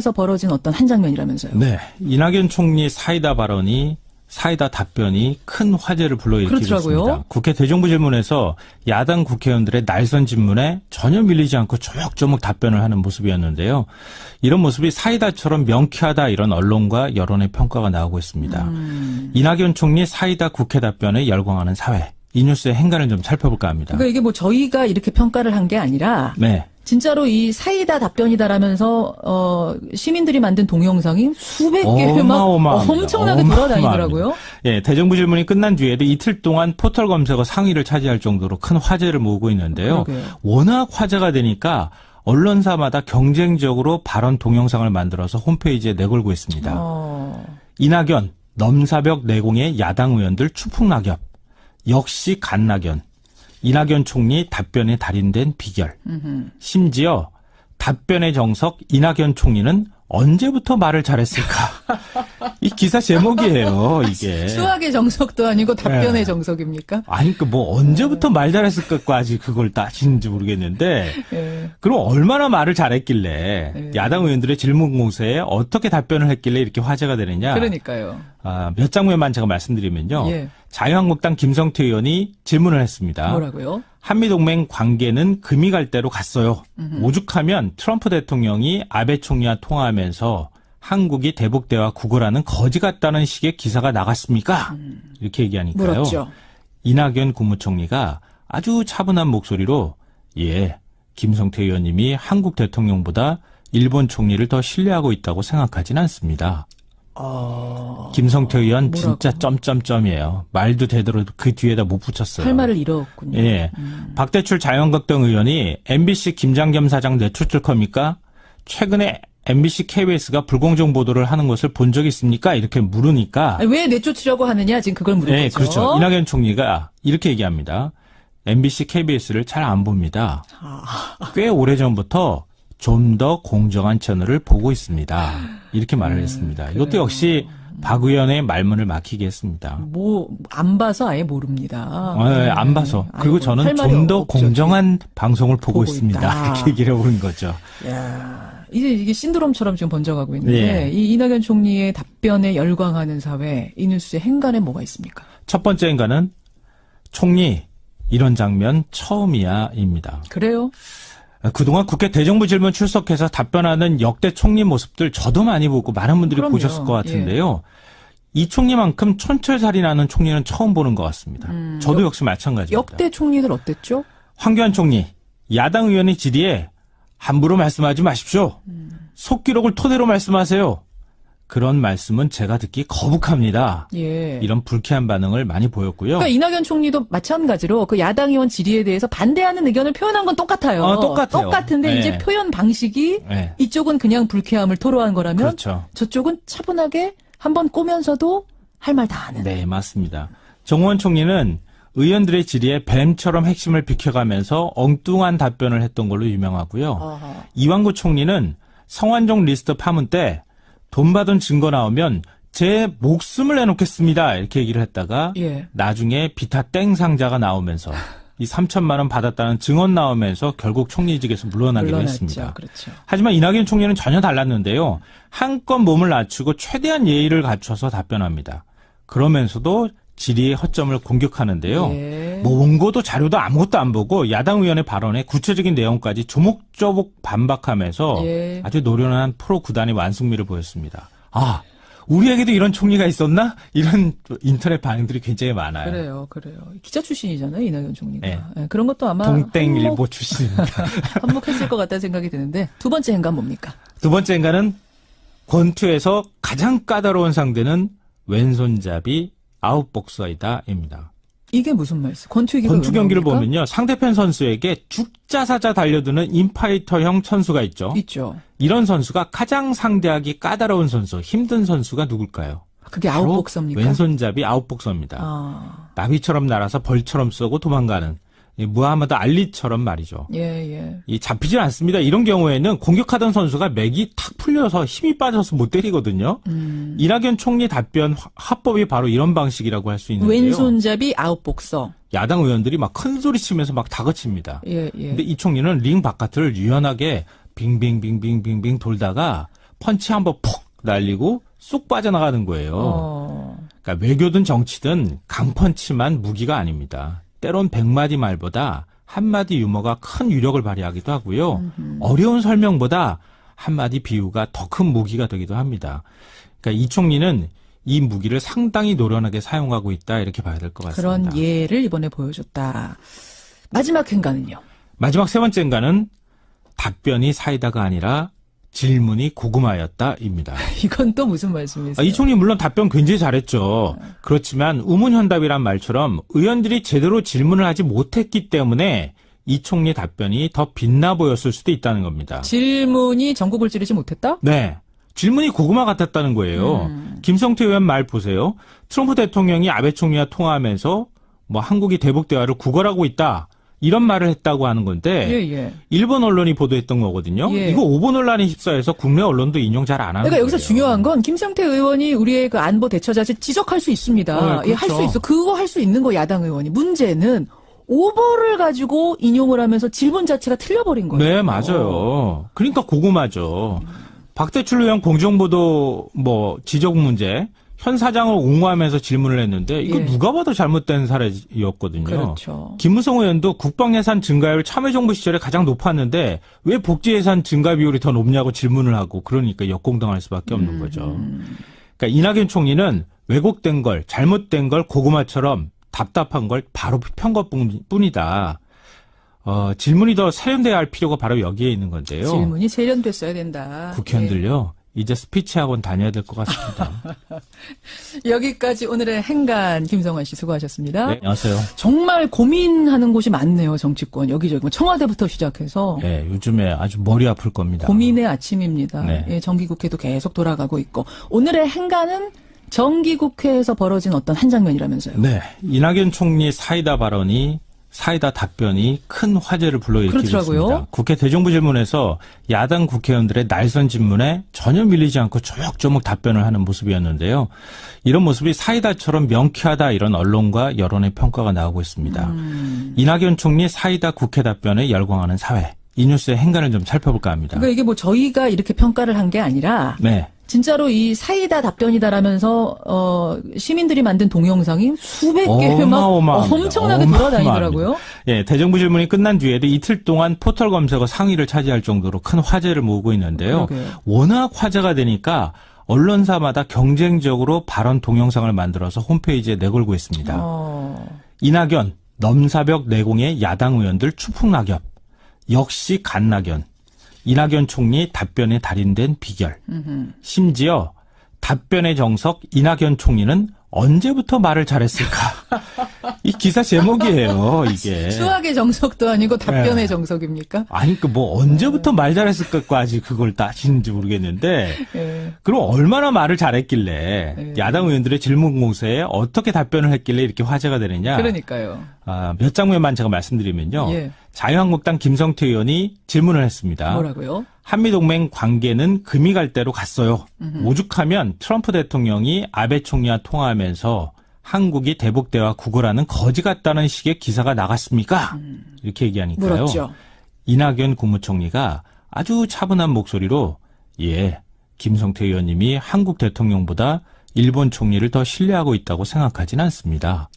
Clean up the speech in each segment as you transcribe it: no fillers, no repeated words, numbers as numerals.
국회에서 벌어진 어떤 한 장면이라면서요. 네. 이낙연 총리 사이다 발언이 사이다 답변이 큰 화제를 불러일으키고 그렇더라고요. 있습니다. 국회 대정부 질문에서 야당 국회의원들의 날선 질문에 전혀 밀리지 않고 조목조목 답변을 하는 모습이었는데요. 이런 모습이 사이다처럼 명쾌하다 이런 언론과 여론의 평가가 나오고 있습니다. 이낙연 총리 사이다 국회 답변에 열광하는 사회. 이 뉴스의 행간을 좀 살펴볼까 합니다. 그러니까 이게 뭐 저희가 이렇게 평가를 한 게 아니라 네. 진짜로 이 사이다 답변이다라면서 시민들이 만든 동영상이 수백 개 막 엄청나게 돌아다니더라고요. 예, 대정부 질문이 끝난 뒤에도 이틀 동안 포털 검색어 상위를 차지할 정도로 큰 화제를 모으고 있는데요. 그러게요. 워낙 화제가 되니까 언론사마다 경쟁적으로 발언 동영상을 만들어서 홈페이지에 내걸고 있습니다. 이낙연, 넘사벽 내공의 야당 의원들 추풍낙엽. 역시 갓낙연. 이낙연 총리 답변에 달인된 비결. 심지어 답변의 정석 이낙연 총리는 언제부터 말을 잘했을까? 이 기사 제목이에요, 이게. 수학의 정석도 아니고 답변의 네. 정석입니까? 아니, 뭐 언제부터 말 잘했을까까지 그걸 따지는지 모르겠는데. 네. 그럼 얼마나 말을 잘했길래 네. 야당 의원들의 질문 공세에 어떻게 답변을 했길래 이렇게 화제가 되느냐? 그러니까요. 몇 장면만 제가 말씀드리면요. 예. 자유한국당 김성태 의원이 질문을 했습니다. 뭐라고요? 한미동맹 관계는 금이 갈 대로 갔어요. 오죽하면 트럼프 대통령이 아베 총리와 통화하면서 한국이 대북대화 구걸하는 거지 같다는 식의 기사가 나갔습니까? 이렇게 얘기하니까요. 물었죠. 이낙연 국무총리가 아주 차분한 목소리로 예, 김성태 의원님이 한국 대통령보다 일본 총리를 더 신뢰하고 있다고 생각하진 않습니다. 김성태 의원 뭐라고? 진짜 점점점이에요. 말도 제대로 그 뒤에다 못 붙였어요. 할 말을 잃었군요. 예. 박대출 자유한국당 의원이 MBC 김장겸 사장 내쫓을 겁니까? 최근에 MBC KBS가 불공정 보도를 하는 것을 본 적 있습니까? 이렇게 물으니까. 아니, 왜 내쫓으려고 하느냐 지금 그걸 물은 네, 거죠. 그렇죠. 이낙연 총리가 이렇게 얘기합니다. MBC KBS를 잘 안 봅니다. 꽤 오래전부터 좀 더 공정한 채널을 보고 있습니다. 이렇게 말을 했습니다. 이것도 그래요. 역시 박 의원의 말문을 막히게 했습니다. 뭐 안 봐서 아예 모릅니다. 안 봐서. 그리고 아이고, 저는 할 말이 좀 더 없죠. 공정한 방송을 보고 보고 있습니다. 있다. 이렇게 얘기를 해보는 거죠. 야, 이게 신드롬처럼 지금 번져가고 있는데 예. 이 이낙연 총리의 답변에 열광하는 사회 이 뉴스의 행간에 뭐가 있습니까? 첫 번째 인간은 총리 이런 장면 처음이야입니다. 그래요? 그동안 국회 대정부 질문 출석해서 답변하는 역대 총리 모습들 저도 많이 보고 많은 분들이 그럼요. 보셨을 것 같은데요. 이 총리만큼 촌철살인하는 총리는 처음 보는 것 같습니다. 저도 역시 마찬가지입니다. 역대 총리들 어땠죠? 황교안 총리, 야당 의원의 질의에 함부로 말씀하지 마십시오. 속기록을 토대로 말씀하세요. 그런 말씀은 제가 듣기 거북합니다. 예. 이런 불쾌한 반응을 많이 보였고요. 그러니까 이낙연 총리도 마찬가지로 그 야당 의원 질의에 대해서 반대하는 의견을 표현한 건 똑같아요. 똑같아요. 똑같은데 네. 이제 표현 방식이 네. 이쪽은 그냥 불쾌함을 토로한 거라면 그렇죠. 저쪽은 차분하게 한번 꼬면서도 할 말 다 하는. 네, 맞습니다. 정호원 총리는 의원들의 질의에 뱀처럼 핵심을 비켜가면서 엉뚱한 답변을 했던 걸로 유명하고요. 아하. 이완구 총리는 성완종 리스트 파문 때 돈 받은 증거 나오면 제 목숨을 내놓겠습니다. 이렇게 얘기를 했다가 예. 나중에 비타 땡 상자가 나오면서 이 3천만 원 받았다는 증언 나오면서 결국 총리직에서 물러나기로 물러났죠. 했습니다. 그렇죠. 하지만 이낙연 총리는 전혀 달랐는데요. 한껏 몸을 낮추고 최대한 예의를 갖춰서 답변합니다. 그러면서도 질의의 허점을 공격하는데요. 예. 뭐 원고도 자료도 아무것도 안 보고 야당 의원의 발언에 구체적인 내용까지 조목조목 반박하면서 예. 아주 노련한 프로 구단의 완승미를 보였습니다. 아, 우리에게도 이런 총리가 있었나? 이런 인터넷 반응들이 굉장히 많아요. 그래요. 기자 출신이잖아요, 이낙연 총리가. 네. 예, 그런 것도 아마 동땡일보 출신입니다. 한몫했을 것 같다는 생각이 드는데 두 번째 행간 뭡니까? 두 번째 인간은 권투에서 가장 까다로운 상대는 왼손잡이 아웃복서이다입니다. 이게 무슨 말씀? 권투 경기를 보면요. 상대편 선수에게 죽자사자 달려드는 인파이터형 선수가 있죠. 있죠. 이런 선수가 가장 상대하기 까다로운 선수, 힘든 선수가 누굴까요? 그게 바로 아웃복서입니까? 왼손잡이 아웃복서입니다. 아. 나비처럼 날아서 벌처럼 쏘고 도망가는 이 무하마드 알리처럼 말이죠. 예. 이 잡히질 않습니다. 이런 경우에는 공격하던 선수가 맥이 탁 풀려서 힘이 빠져서 못 때리거든요. 이낙연 총리 답변 화법이 바로 이런 방식이라고 할 수 있는데요. 왼손잡이 아웃복서. 야당 의원들이 막 큰 소리 치면서 막 다그칩니다. 예. 근데 이 총리는 링 바깥을 유연하게 빙빙빙빙빙빙 돌다가 펀치 한번 푹 날리고 쑥 빠져나가는 거예요. 그러니까 외교든 정치든 강펀치만 무기가 아닙니다. 때론 100마디 말보다 한마디 유머가 큰 위력을 발휘하기도 하고요. 어려운 설명보다 한마디 비유가 더 큰 무기가 되기도 합니다. 그러니까 이 총리는 이 무기를 상당히 노련하게 사용하고 있다 이렇게 봐야 될 것 같습니다. 그런 예를 이번에 보여줬다. 마지막 행간은요? 마지막 세 번째 행간은 답변이 사이다가 아니라 질문이 고구마였다입니다. 이건 또 무슨 말씀이세요? 이 총리 물론 답변 굉장히 잘했죠. 그렇지만 우문현답이란 말처럼 의원들이 제대로 질문을 하지 못했기 때문에 이 총리 답변이 더 빛나 보였을 수도 있다는 겁니다. 질문이 전국을 찌르지 못했다? 네. 질문이 고구마 같았다는 거예요. 김성태 의원 말 보세요. 트럼프 대통령이 아베 총리와 통화하면서 뭐 한국이 대북 대화를 구걸하고 있다. 이런 말을 했다고 하는 건데 일본 언론이 보도했던 거거든요. 이거 오보논란이 휩싸여서 국내 언론도 인용 잘 안 하는 거예요. 그러니까 여기서 중요한 건 김성태 의원이 우리의 그 안보 대처자실 지적할 수 있습니다. 그렇죠. 할 수 있어. 그거 할 수 있는 거 야당 의원이. 문제는 오보를 가지고 인용을 하면서 질문 자체가 틀려버린 거예요. 네, 맞아요. 그러니까 고구마죠. 박대출 의원 공정보도 뭐 지적 문제 현 사장을 옹호하면서 질문을 했는데 이거 누가 봐도 잘못된 사례였거든요. 그렇죠. 김무성 의원도 국방예산 증가율 참여정부 시절에 가장 높았는데 왜 복지예산 증가 비율이 더 높냐고 질문을 하고 그러니까 역공당할 수밖에 없는 거죠. 그러니까 이낙연 총리는 왜곡된 걸 잘못된 걸 고구마처럼 답답한 걸 바로 편 것뿐이다. 질문이 더 세련돼야 할 필요가 바로 여기에 있는 건데요. 질문이 세련됐어야 된다. 국회의원들요. 이제 스피치 학원 다녀야 될 것 같습니다. 여기까지 오늘의 행간 김성환 씨 수고하셨습니다. 네, 안녕하세요. 정말 고민하는 곳이 많네요. 정치권 여기저기 뭐 청와대부터 시작해서. 네, 요즘에 아주 머리 아플 겁니다. 고민의 아침입니다. 네. 예, 정기국회도 계속 돌아가고 있고 오늘의 행간은 정기국회에서 벌어진 어떤 한 장면이라면서요. 네, 이낙연 총리 사이다 발언이 사이다 답변이 큰 화제를 불러일으키고 있습니다. 국회 대정부질문에서 야당 국회의원들의 날선 질문에 전혀 밀리지 않고 조목조목 답변을 하는 모습이었는데요. 이런 모습이 사이다처럼 명쾌하다 이런 언론과 여론의 평가가 나오고 있습니다. 이낙연 총리 사이다 국회 답변에 열광하는 사회. 이 뉴스의 행간을 좀 살펴볼까 합니다. 그러니까 이게 뭐 저희가 이렇게 평가를 한 게 아니라 네. 진짜로 이 사이다 답변이다라면서 시민들이 만든 동영상이 수백 개 막 엄청나게 돌아다니더라고요. 예, 대정부 질문이 끝난 뒤에도 이틀 동안 포털 검색어 상위를 차지할 정도로 큰 화제를 모으고 있는데요. 그러게요. 워낙 화제가 되니까 언론사마다 경쟁적으로 발언 동영상을 만들어서 홈페이지에 내걸고 있습니다. 이낙연 넘사벽 내공의 야당 의원들 추풍낙엽. 역시 갓낙연. 이낙연 총리 답변에 달인된 비결. 심지어 답변의 정석 이낙연 총리는 언제부터 말을 잘했을까? 이 기사 제목이에요, 이게. 수학의 정석도 아니고 답변의 정석입니까? 아니, 언제부터 말 잘했을까까지 그걸 따지는지 모르겠는데, 그럼 얼마나 말을 잘했길래, 야당 의원들의 질문 공세에 어떻게 답변을 했길래 이렇게 화제가 되느냐? 그러니까요. 몇 장면만 제가 말씀드리면요. 자유한국당 김성태 의원이 질문을 했습니다. 뭐라고요? 한미동맹 관계는 금이 갈 대로 갔어요. 오죽하면 트럼프 대통령이 아베 총리와 통화하면서 한국이 대북 대화 구걸하는 거지 같다는 식의 기사가 나갔습니까? 이렇게 얘기하니까요. 물었죠. 이낙연 국무총리가 아주 차분한 목소리로 김성태 의원님이 한국 대통령보다 일본 총리를 더 신뢰하고 있다고 생각하진 않습니다.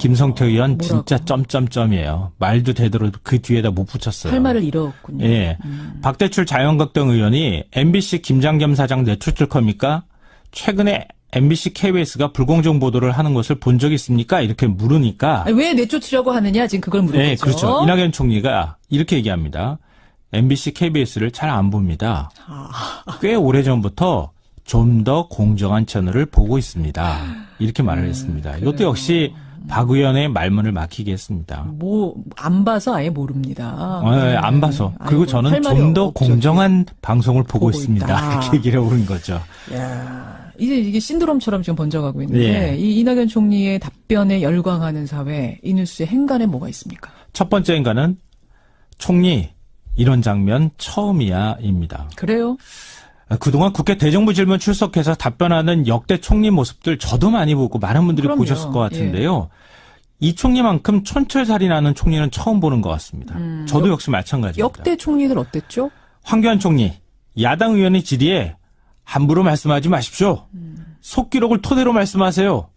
김성태 의원 진짜 점점점이에요. 말도 제대로 그 뒤에다 못 붙였어요. 할 말을 잃었군요. 예. 박대출 자유한국당 의원이 MBC 김장겸 사장 내쫓을 겁니까? 최근에 MBC KBS가 불공정 보도를 하는 것을 본 적 있습니까? 이렇게 물으니까. 아니, 왜 내쫓으려고 하느냐 지금 그걸 물은 거죠. 그렇죠. 이낙연 총리가 이렇게 얘기합니다. MBC KBS를 잘 안 봅니다. 꽤 오래전부터 좀 더 공정한 채널을 보고 있습니다. 이렇게 말을 했습니다. 이것도 역시 박 의원의 말문을 막히게 했습다. 안 봐서 아예 모릅니다. 안 봐서. 그리고 저는 좀 더 공정한 방송을 보고 있습니다. 이렇게 얘기를 해오는 거죠. 이게 신드롬처럼 지금 번져가고 있는데 이 이낙연 총리의 답변에 열광하는 사회, 이 뉴스의 행간에 뭐가 있습니까? 첫 번째 행간은 총리 이런 장면 처음이야입니다. 그래요? 그동안 국회 대정부 질문 출석해서 답변하는 역대 총리 모습들 저도 많이 보고 많은 분들이 보셨을 것 같은데요. 이 총리만큼 촌철살인하는 총리는 처음 보는 것 같습니다. 저도 역시 마찬가지입니다. 역대 총리들 어땠죠? 황교안 총리 야당 의원의 질의에 함부로 말씀하지 마십시오. 속기록을 토대로 말씀하세요.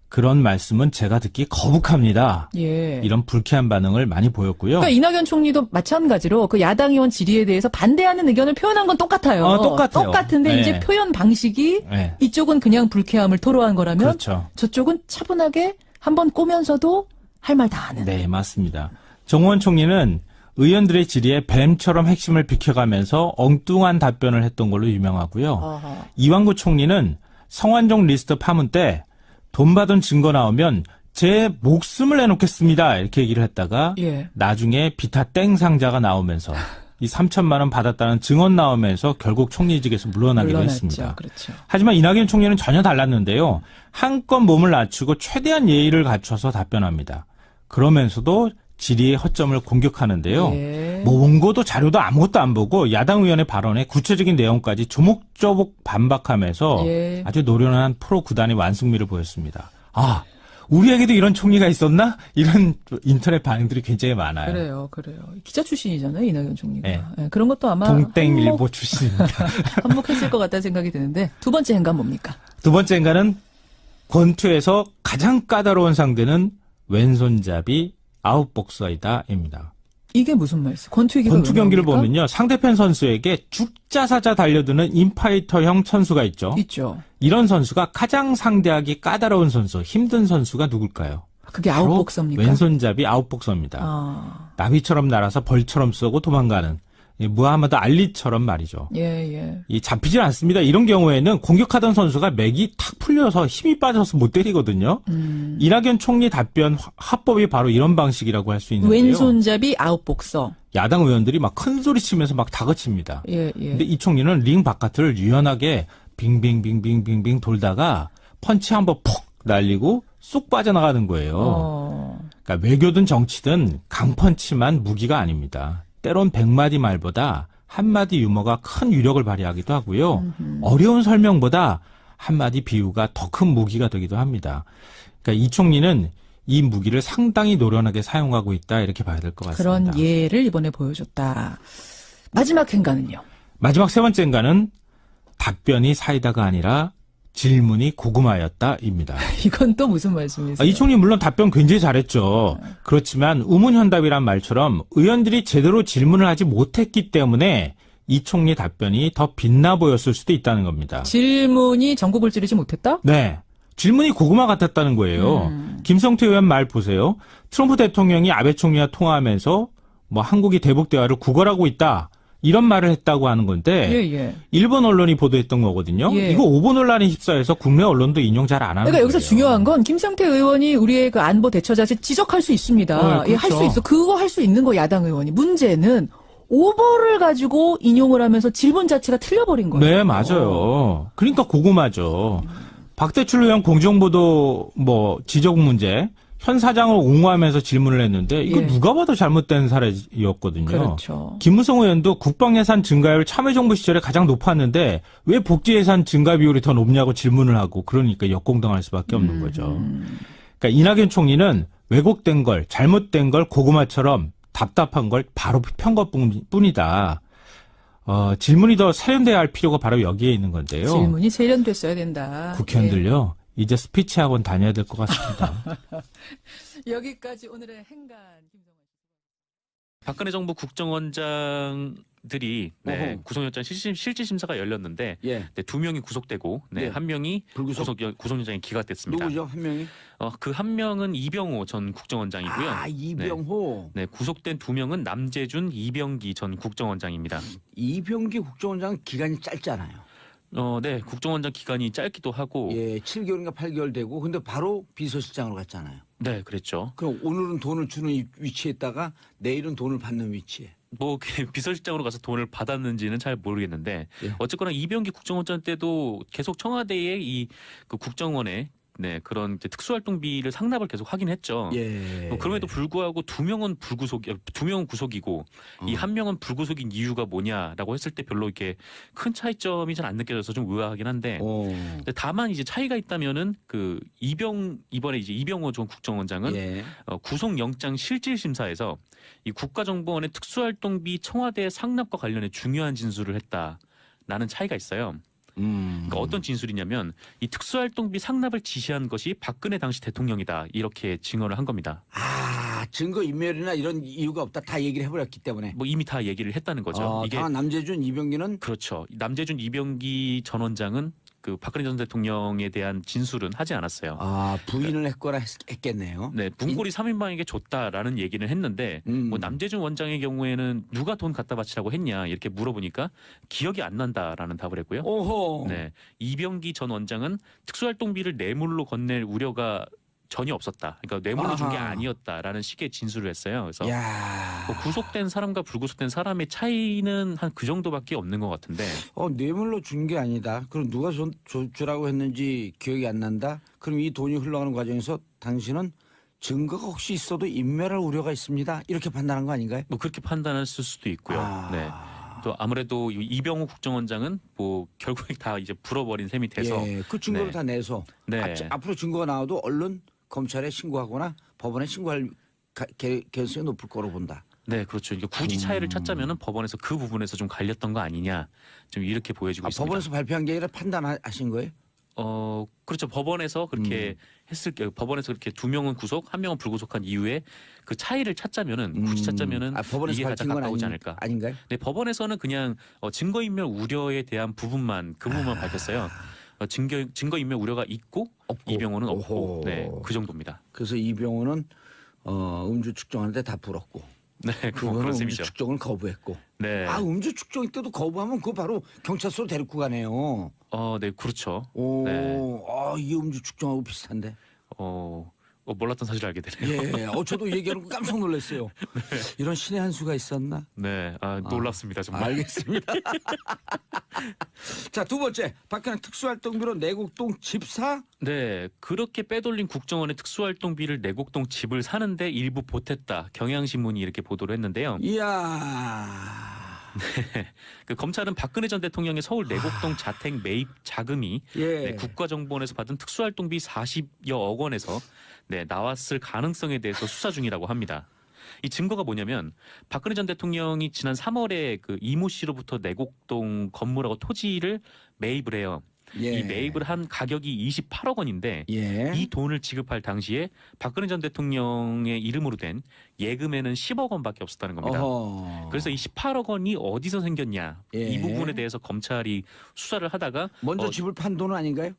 그런 말씀은 제가 듣기 거북합니다. 예. 이런 불쾌한 반응을 많이 보였고요. 그러니까 이낙연 총리도 마찬가지로 그 야당 의원 질의에 대해서 반대하는 의견을 표현한 건 똑같아요. 똑같아요. 똑같은데 네. 이제 표현 방식이 네. 이쪽은 그냥 불쾌함을 토로한 거라면 그렇죠. 저쪽은 차분하게 한번 꼬면서도 할 말 다 하는. 네, 맞습니다. 정호원 총리는 의원들의 질의에 뱀처럼 핵심을 비켜가면서 엉뚱한 답변을 했던 걸로 유명하고요. 어허. 이완구 총리는 성완종 리스트 파문 때 돈 받은 증거 나오면 제 목숨을 내놓겠습니다. 이렇게 얘기를 했다가 예. 나중에 비타 땡 상자가 나오면서 이 3천만 원 받았다는 증언 나오면서 결국 총리직에서 물러나기도 물러났죠. 했습니다. 그렇죠. 하지만 이낙연 총리는 전혀 달랐는데요. 한껏 몸을 낮추고 최대한 예의를 갖춰서 답변합니다. 그러면서도 질의의 허점을 공격하는데요. 예. 뭐 원고도 자료도 아무것도 안 보고 야당 의원의 발언에 구체적인 내용까지 조목조목 반박하면서 예. 아주 노련한 프로 구단의 완승미를 보였습니다. 아, 우리에게도 이런 총리가 있었나? 이런 인터넷 반응들이 굉장히 많아요. 그래요. 기자 출신이잖아요, 이낙연 총리가. 네. 예, 그런 것도 아마 동땡일보 출신입니다. 한몫했을 것 같다는 생각이 드는데 두 번째 행간 뭡니까? 두 번째 인간은 권투에서 가장 까다로운 상대는 왼손잡이 아웃복서이다입니다. 이게 무슨 말씀? 권투 경기를 보면요. 상대편 선수에게 죽자사자 달려드는 인파이터형 선수가 있죠. 있죠. 이런 선수가 가장 상대하기 까다로운 선수, 힘든 선수가 누굴까요? 그게 바로 아웃복서입니까? 왼손잡이 아웃복서입니다. 아. 나비처럼 날아서 벌처럼 쏘고 도망가는 무하마드 알리처럼 말이죠. 예. 이 잡히질 않습니다. 이런 경우에는 공격하던 선수가 맥이 탁 풀려서 힘이 빠져서 못 때리거든요. 이낙연 총리 답변 화법이 바로 이런 방식이라고 할 수 있는데요. 왼손잡이 아웃복서. 야당 의원들이 막 큰 소리 치면서 막 다그칩니다. 예. 근데 이 총리는 링 바깥을 유연하게 빙빙빙빙빙빙 돌다가 펀치 한번 푹 날리고 쑥 빠져나가는 거예요. 그러니까 외교든 정치든 강펀치만 무기가 아닙니다. 때론 100마디 말보다 한마디 유머가 큰 위력을 발휘하기도 하고요. 어려운 설명보다 한마디 비유가 더 큰 무기가 되기도 합니다. 그러니까 이 총리는 이 무기를 상당히 노련하게 사용하고 있다 이렇게 봐야 될 것 같습니다. 그런 예를 이번에 보여줬다. 마지막 행간은요? 마지막 세 번째 인간은 답변이 사이다가 아니라 질문이 고구마였다입니다. 이건 또 무슨 말씀이세요? 이 총리 물론 답변 굉장히 잘했죠. 그렇지만 우문현답이란 말처럼 의원들이 제대로 질문을 하지 못했기 때문에 이 총리 답변이 더 빛나 보였을 수도 있다는 겁니다. 질문이 전국을 찌르지 못했다? 네. 질문이 고구마 같았다는 거예요. 김성태 의원 말 보세요. 트럼프 대통령이 아베 총리와 통화하면서 뭐 한국이 대북 대화를 구걸하고 있다. 이런 말을 했다고 하는 건데 일본 언론이 보도했던 거거든요. 이거 오보 논란에 휩싸여서 국내 언론도 인용 잘 안 하는 그러니까 거예요. 여기서 중요한 건 김성태 의원이 우리의 그 안보 대처 자세 지적할 수 있습니다. 그렇죠. 할 수 있어. 그거 할 수 있는 거 야당 의원이. 문제는 오보를 가지고 인용을 하면서 질문 자체가 틀려버린 거예요. 네, 맞아요. 그러니까 고구마죠. 박대출 의원 공정보도 뭐 지적 문제 현 사장을 옹호하면서 질문을 했는데 이거 누가 봐도 잘못된 사례였거든요. 그렇죠. 김무성 의원도 국방예산 증가율 참여정부 시절에 가장 높았는데 왜 복지예산 증가 비율이 더 높냐고 질문을 하고 그러니까 역공당할 수밖에 없는 거죠. 그러니까 이낙연 총리는 왜곡된 걸 잘못된 걸 고구마처럼 답답한 걸 바로 편 것뿐이다. 질문이 더 세련돼야 할 필요가 바로 여기에 있는 건데요. 질문이 세련됐어야 된다. 국회의원들요. 이제 스피치 학원 다녀야 될 것 같습니다. 여기까지 오늘의 행간. 박근혜 정부 국정원장들이 구속영장 실질 심사가 열렸는데 네, 2명이 구속되고 한 명이 구속영장이 기각됐습니다. 누구죠? 한 명이? 그 한 명은 이병호 전 국정원장이고요. 아, 이병호. 네, 구속된 2명은 남재준, 이병기 전 국정원장입니다. 이병기 국정원장은 기간이 짧잖아요. 네, 국정원장 기간이 짧기도 하고 7개월인가 8개월 되고 근데 바로 비서실장으로 갔잖아요. 네, 그랬죠. 그럼 오늘은 돈을 주는 위치에 있다가 내일은 돈을 받는 위치에. 뭐 비서실장으로 가서 돈을 받았는지는 잘 모르겠는데 어쨌거나 이병기 국정원장 때도 계속 청와대의 그 국정원의 그런 이제 특수활동비를 상납을 계속 하긴 했죠. 그럼에도 불구하고 2명은 구속이고 이 한 명은 불구속인 이유가 뭐냐라고 했을 때 별로 이렇게 큰 차이점이 잘 안 느껴져서 좀 의아하긴 한데 근데 다만 이제 차이가 있다면은 이번에 이제 이병호 전 국정원장은 구속영장 실질심사에서 이 국가정보원의 특수활동비 청와대 상납과 관련해 중요한 진술을 했다. 나는 차이가 있어요. 그러니까 어떤 진술이냐면 이 특수활동비 상납을 지시한 것이 박근혜 당시 대통령이다 이렇게 증언을 한 겁니다. 아, 증거 인멸이나 이런 이유가 없다. 다 얘기를 해버렸기 때문에. 뭐 이미 다 얘기를 했다는 거죠. 이게 다만 남재준, 이병기는 그렇죠. 남재준, 이병기 전 원장은 그 박근혜 전 대통령에 대한 진술은 하지 않았어요. 부인을 했거나 했겠네요. 네, 문고리 3인방에게 줬다라는 얘기는 했는데 뭐 남재준 원장의 경우에는 누가 돈 갖다 바치라고 했냐 이렇게 물어보니까 기억이 안 난다라는 답을 했고요. 오호. 네, 이병기 전 원장은 특수활동비를 뇌물로 건넬 우려가 전혀 없었다. 그러니까 뇌물로 준 게 아하. 아니었다라는 식의 진술을 했어요. 그래서 야. 뭐 구속된 사람과 불구속된 사람의 차이는 한 그 정도밖에 없는 것 같은데. 뇌물로 준 게 아니다. 그럼 누가 주라고 했는지 기억이 안 난다. 그럼 이 돈이 흘러가는 과정에서 당신은 증거가 혹시 있어도 인멸할 우려가 있습니다. 이렇게 판단한 거 아닌가요? 뭐 그렇게 판단할 수도 있고요. 네. 또 아무래도 이병우 국정원장은 뭐 결국에 다 이제 불어버린 셈이 돼서 그 증거를 네. 다 내서 네. 앞으로 증거가 나와도 얼른 검찰에 신고하거나 법원에 신고할 개연성이 높을 거로 본다. 네, 그렇죠. 이게 굳이 차이를 찾자면은 법원에서 그 부분에서 좀 갈렸던 거 아니냐, 좀 이렇게 보여지고 있습니다. 법원에서 발표한 게 아니라 판단하신 거예요? 그렇죠. 법원에서 그렇게 했을 게 법원에서 그렇게 2명은 구속, 1명은 불구속한 이후에 그 차이를 찾자면은 굳이 찾자면은 법원에서 이게 가장 밝힌 건 가까우지 않을까. 아닌가요? 네, 법원에서는 그냥 증거인멸 우려에 대한 부분만 그 부분만 밝혔어요. 증거인멸 우려가 있고 없고. 이병호는 없고, 오호. 네, 그 정도입니다. 그래서 이병호는 음주 측정하는데 다 불었고, 네, 그거는 그런 음주 셈이죠. 측정을 거부했고. 네, 음주 측정 때도 거부하면 그거 바로 경찰서로 데리고 가네요. 네, 그렇죠. 오, 네. 이 음주 측정하고 비슷한데. 몰랐던 사실을 알게 되네요. 예, 저도 얘기하는 거 깜짝 놀랐어요. 이런 신의 한 수가 있었나? 네, 놀랍습니다 정말. 알겠습니다. 자, 두 번째, 박근혜 특수활동비로 내곡동 집 사? 네, 그렇게 빼돌린 국정원의 특수활동비를 내곡동 집을 사는데 일부 보탰다. 경향신문이 이렇게 보도를 했는데요. 이야. 그 검찰은 박근혜 전 대통령의 서울 내곡동 자택 매입 자금이 네, 국가정보원에서 받은 특수활동비 40여억 원에서 네, 나왔을 가능성에 대해서 수사 중이라고 합니다. 이 증거가 뭐냐면 박근혜 전 대통령이 지난 3월에 그 이모 씨로부터 내곡동 건물하고 토지를 매입을 해요. 이 매입을 한 가격이 28억 원인데 이 돈을 지급할 당시에 박근혜 전 대통령의 이름으로 된 예금에는 10억 원밖에 없었다는 겁니다. 그래서 이 18억 원이 어디서 생겼냐 이 부분에 대해서 검찰이 수사를 하다가 먼저 집을 판 돈은 아닌가요?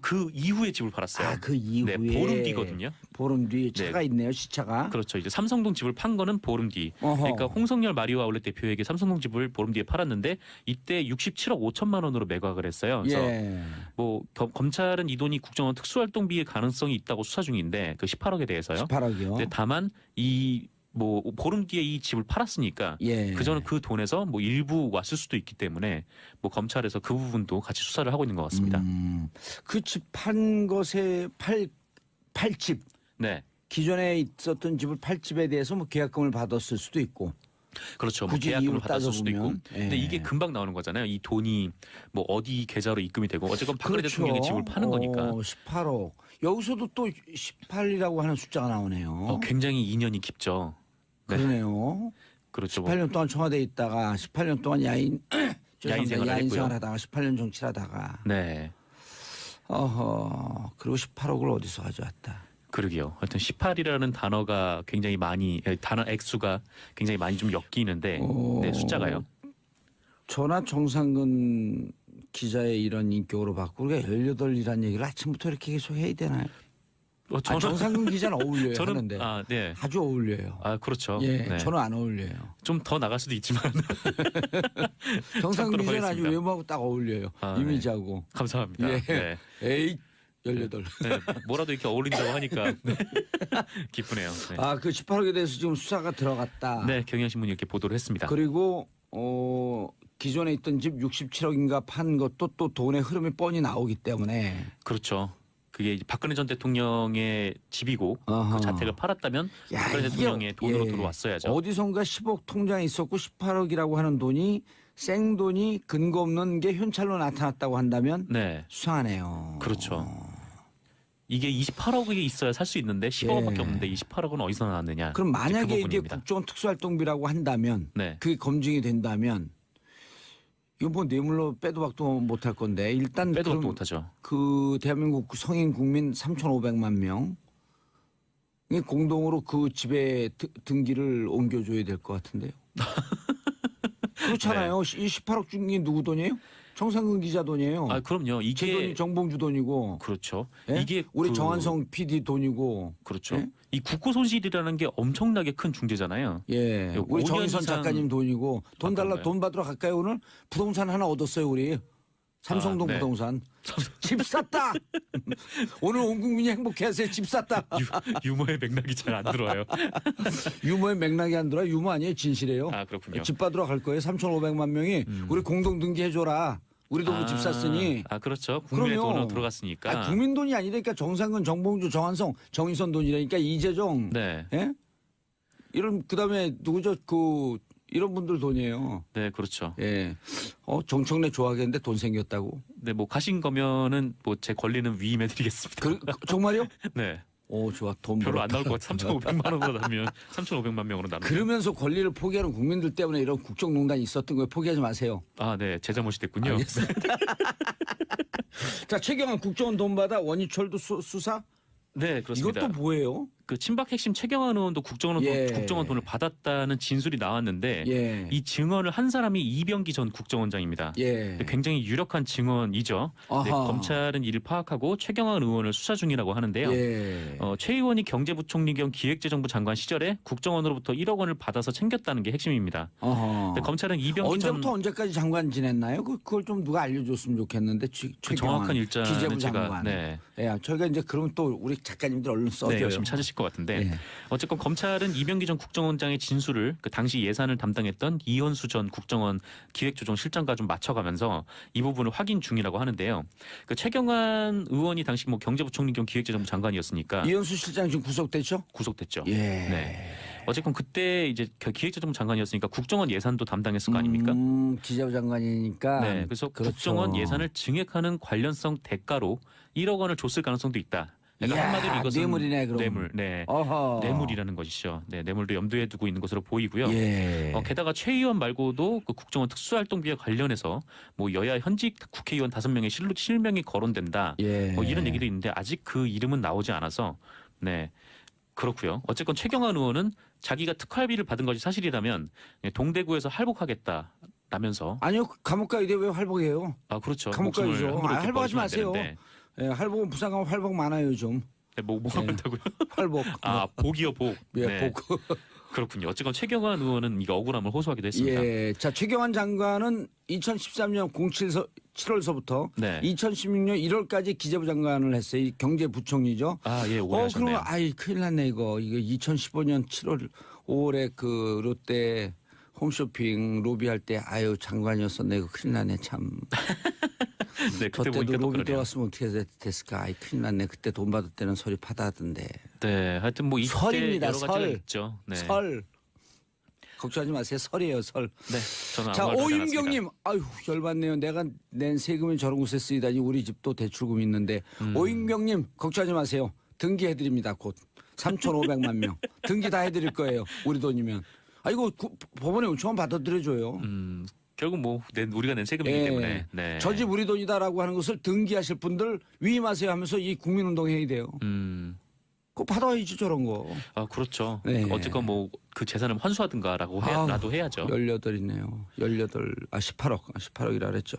그 이후에 집을 팔았어요. 그 이후에. 네, 보름 뒤거든요. 보름 뒤에 차가 있네요, 시차가. 그렇죠. 이제 삼성동 집을 판 거는 보름 뒤. 그러니까 홍성열 마리오 아울렛 대표에게 삼성동 집을 보름 뒤에 팔았는데 이때 67억 5천만 원으로 매각을 했어요. 그래서 뭐 검찰은 이 돈이 국정원 특수활동비의 가능성이 있다고 수사 중인데 그 18억에 대해서요. 18억이요. 근데 다만 뭐 보름 뒤에 이 집을 팔았으니까 그전에 그 돈에서 뭐 일부 왔을 수도 있기 때문에 뭐 검찰에서 그 부분도 같이 수사를 하고 있는 것 같습니다. 그 집 판 것에 팔집 네. 기존에 있었던 집을 팔 집에 대해서 뭐 계약금을 받았을 수도 있고. 그렇죠. 뭐 굳이 계약금을 이유를 받았을 수도 있고. 따져보면. 근데 이게 금방 나오는 거잖아요. 이 돈이 뭐 어디 계좌로 입금이 되고 어쨌건 박근혜 대통령의 집을 파는 거니까. 18억. 여기서도 또 18이라고 하는 숫자가 나오네요. 굉장히 인연이 깊죠. 네. 그러네요. 그렇죠. 18년 동안 청와대에 있다가 18년 동안 야인 생활을 했고요. 하다가 18년 정치를 하다가. 네. 그리고 18억을 어디서 가져왔다. 그러게요. 하여튼 18이라는 단어가 굉장히 많이 단어 액수가 굉장히 많이 좀 엮이는데 네, 숫자가요. 저나 정상근 기자의 이런 인격으로 받고 우리가 18이라는 얘기를 아침부터 이렇게 계속 해야 되나요? 정상근 기자는 어울려요. 하는데 네. 아주 어울려요. 그렇죠. 네. 저는 안 어울려요. 좀 더 나갈 수도 있지만 정상근 기자는 아주 외모하고 딱 어울려요. 이미지하고. 네. 감사합니다. 네. 에이 18. 네. 뭐라도 이렇게 어울린다고 하니까 기쁘네요. 네. 그 18억에 대해서 지금 수사가 들어갔다. 네, 경향신문이 이렇게 보도를 했습니다. 그리고 기존에 있던 집 67억인가 판 것도 또 돈의 흐름이 뻔히 나오기 때문에. 그렇죠. 그게 이제 박근혜 전 대통령의 집이고 그 자택을 팔았다면 박근혜 대통령의 돈으로 들어왔어야죠. 어디선가 10억 통장에 있었고 18억이라고 하는 돈이 생돈이 근거 없는 게 현찰로 나타났다고 한다면 수상하네요. 그렇죠. 이게 28억이 있어야 살 수 있는데 10억밖에 없는데 28억은 어디서 나왔느냐. 그럼 만약에 이게 국정원 특수활동비라고 한다면 그게 검증이 된다면 이거 뭐 뇌물로 빼도 박도 못할 건데 일단 빼도 그럼 박도 못하죠. 그 대한민국 성인 국민 3,500만 명 공동으로 그 집에 등기를 옮겨줘야 될 것 같은데요. 그렇잖아요. 이 18억 중이 누구 돈이에요? 정상근 기자 돈이에요. 아 그럼요. 이게 제 돈이 정봉주 돈이고. 그렇죠. 예? 이게 우리 정한성 PD 돈이고. 그렇죠. 예? 이 국고 손실이라는 게 엄청나게 큰 중재잖아요. 예. 우리 5년 정희선 이상- 작가님 돈이고 돈 달라 그런가요? 돈 받으러 갈까요 오늘? 부동산 하나 얻었어요 우리. 삼성동 네. 부동산. 집 샀다. 오늘 온 국민이 행복해하세요. 집 샀다. 유머의 맥락이 잘 안 들어와요. 유머의 맥락이 안 들어. 유머 아니에요. 진실이에요. 아 그렇군요. 집 받으러 갈 거예요. 3,500만 명이 우리 공동 등기해줘라. 우리도 집 샀으니. 아 그렇죠. 국민의 그럼요. 돈으로 들어갔으니까. 아, 국민 돈이 아니라니까 정상근, 정봉주, 정한성, 정의선 돈이라니까 이재정. 네. 예? 이런 그다음에 누구죠? 그 이런 분들 돈이에요. 네, 그렇죠. 예. 정청래 좋아하겠는데 돈 생겼다고. 네, 뭐 가신 거면은 뭐 제 권리는 위임해드리겠습니다. 정말요? 네. 오 좋아. 돈 별로 안 벌었다. 나올 것 같아. 3,500만 원으로 나누면 3,500만 명으로 나누면. 그러면서 권리를 포기하는 국민들 때문에 이런 국정농단이 있었던 거예요. 포기하지 마세요. 아, 네, 제 잘못이 됐군요. 알겠습니다. 자, 최경환 국정원 돈 받아 원희철도 수사? 네, 그렇습니다. 이것도 뭐예요? 그 친박 핵심 최경환 의원도 국정원 돈을 받았다는 진술이 나왔는데 예. 이 증언을 한 사람이 이병기 전 국정원장입니다. 예. 굉장히 유력한 증언이죠. 네, 아하. 검찰은 이를 파악하고 최경환 의원을 수사 중이라고 하는데요. 예. 최 의원이 경제부총리 겸 기획재정부 장관 시절에 국정원으로부터 1억 원을 받아서 챙겼다는 게 핵심입니다. 어허. 근데 검찰은 이병기 전 언제부터 언제까지 장관 지냈나요? 그걸 좀 누가 알려줬으면 좋겠는데. 그 정확한 일자는 기재부 제가 장관. 네. 예, 저희가 이제 그러면 또 우리 작가님들 얼른 써줘요. 네, 열심히 찾으실 것 같은데 예. 어쨌건 검찰은 이병기 전 국정원장의 진술을 그 당시 예산을 담당했던 이현수 전 국정원 기획조정실장과 좀 맞춰가면서 이 부분을 확인 중이라고 하는데요. 그 최경환 의원이 당시 뭐 경제부총리 겸 기획재정부 장관이었으니까 이현수 실장 지금 구속됐죠? 구속됐죠. 예. 네. 어쨌건 그때 이제 기획재정부 장관이었으니까 국정원 예산도 담당했을 거 아닙니까? 기재부 장관이니까. 네. 그래서 그렇죠. 국정원 예산을 증액하는 관련성 대가로 1억 원을 줬을 가능성도 있다. 그러니까 이야, 한마디로 이것은 뇌물이네, 그럼. 뇌물. 네. 어허. 뇌물이라는 것이죠. 네, 뇌물도 염두에 두고 있는 것으로 보이고요. 예. 게다가 최 의원 말고도 그 국정원 특수활동비와 관련해서 뭐 여야 현직 국회의원 5명의 실명이 거론된다. 예. 뭐 이런 얘기도 있는데 아직 그 이름은 나오지 않아서 네. 그렇고요. 어쨌건 최경환 의원은 자기가 특활비를 받은 것이 사실이라면 동대구에서 할복하겠다라면서 아니요, 감옥 가야 돼. 왜 활복해요? 아 그렇죠. 감옥 목숨을 가야죠. 함부로 이렇게 활복하지 버리시면 안 마세요. 되는데. 예, 활복은 부산 가면 활복 많아요, 좀. 네, 뭐가 많다고요? 활복. 아 복이요 복. 예, 네. 복. 그렇군요. 어쨌건 최경환 의원은 이거 억울함을 호소하기도 했습니다. 예. 자, 최경환 장관은 2013년 7월서부터 네. 2016년 1월까지 기재부 장관을 했어요. 이 경제부총리죠. 아, 예, 오래 하셨네요. 그러면 아이 큰일 났네 이거. 이거 2015년 7월 5월에 그 롯데 홈쇼핑 로비할 때 아유 장관이었었네. 이거 큰일 났네 참. 네, 그때 그때도 보니까 또 로비 그러네요. 들어갔으면 어떻게 됐을까. 아이 큰일 났네. 그때 돈 받을 때는 소리 파다하던데. 네, 하여튼 뭐 이때 설입니다, 여러 가지가 설. 있죠. 네. 설. 걱정하지 마세요. 설이에요 설. 네, 저는 자, 아무 말도 하지 않았습니다. 오윤경님, 아유 열받네요. 내가 낸 세금이 저런 곳에 쓰이다니 우리 집도 대출금 있는데. 오윤경님 걱정하지 마세요. 등기해드립니다. 곧 3,500만 명 등기 다 해드릴 거예요. 우리 돈이면. 아 이거 법원에 요청만 받아들여줘요. 결국 뭐 우리가 낸 세금이기 예. 때문에. 네. 저 집 우리 돈이다라고 하는 것을 등기하실 분들 위임하세요 하면서 이 국민운동 해야 돼요. 그거 받아야지 저런 거. 아 그렇죠. 네. 어쨌건 뭐 그 재산을 환수하든가라고 라도 해야죠. 18이네요. 18억. 18억이라 그랬죠.